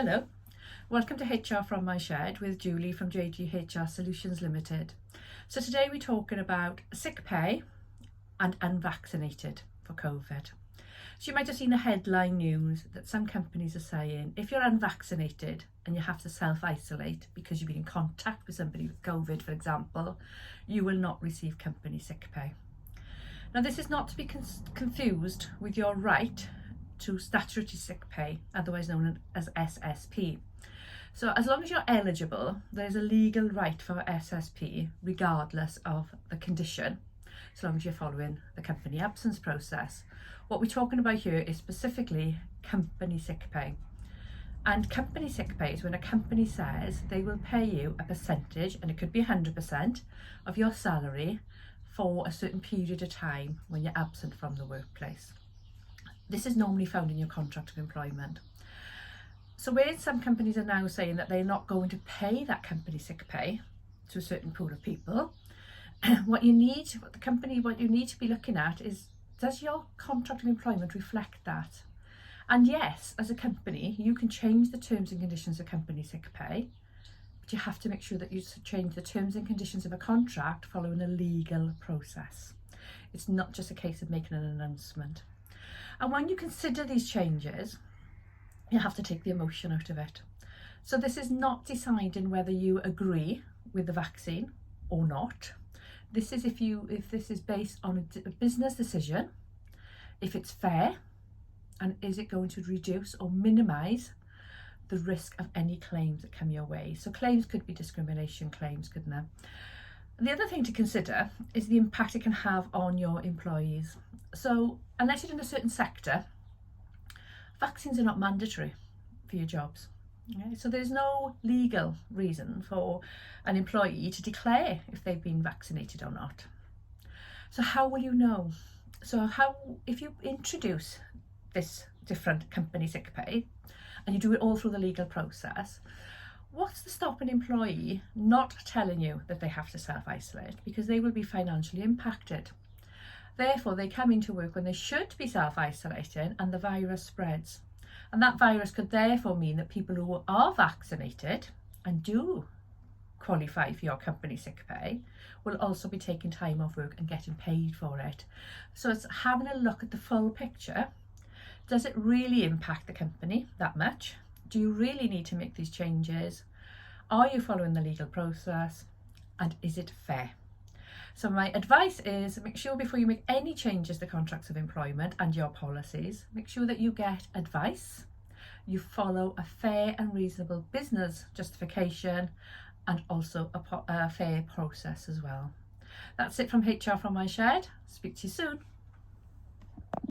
Hello, welcome to HR from my shed with Julie from JGHR Solutions Limited. So today we're talking about sick pay and unvaccinated for COVID. So you might have seen the headline news that some companies are saying if you're unvaccinated and you have to self-isolate because you've been in contact with somebody with COVID, for example, you will not receive company sick pay. Now this is not to be confused with your right to statutory sick pay, otherwise known as SSP. So as long as you're eligible, there is a legal right for SSP regardless of the condition, so long as you're following the company absence process. What we're talking about here is specifically company sick pay. And company sick pay is when a company says they will pay you a percentage, and it could be 100% of your salary for a certain period of time when you're absent from the workplace. This is normally found in your contract of employment. So where some companies are now saying that they're not going to pay that company sick pay to a certain pool of people, what you need to be looking at is, does your contract of employment reflect that? And yes, as a company, you can change the terms and conditions of company sick pay, but you have to make sure that you change the terms and conditions of a contract following a legal process. It's not just a case of making an announcement. And when you consider these changes, you have to take the emotion out of it. So this is not deciding whether you agree with the vaccine or not. This is if this is based on a business decision, if it's fair, and is it going to reduce or minimise the risk of any claims that come your way. So claims could be discrimination claims, couldn't they? The other thing to consider is the impact it can have on your employees. So unless you're in a certain sector, vaccines are not mandatory for your jobs. Okay? So there's no legal reason for an employee to declare if they've been vaccinated or not. So how will you know? So if you introduce this different company sick pay and you do it all through the legal process, what's to stop an employee not telling you that they have to self-isolate? Because they will be financially impacted. Therefore, they come into work when they should be self-isolating and the virus spreads. And that virus could therefore mean that people who are vaccinated and do qualify for your company sick pay will also be taking time off work and getting paid for it. So it's having a look at the full picture. Does it really impact the company that much? Do you really need to make these changes? Are you following the legal process? And is it fair? So my advice is make sure before you make any changes to contracts of employment and your policies, make sure that you get advice, you follow a fair and reasonable business justification, and also a fair process as well. That's it from HR from my shed. Speak to you soon.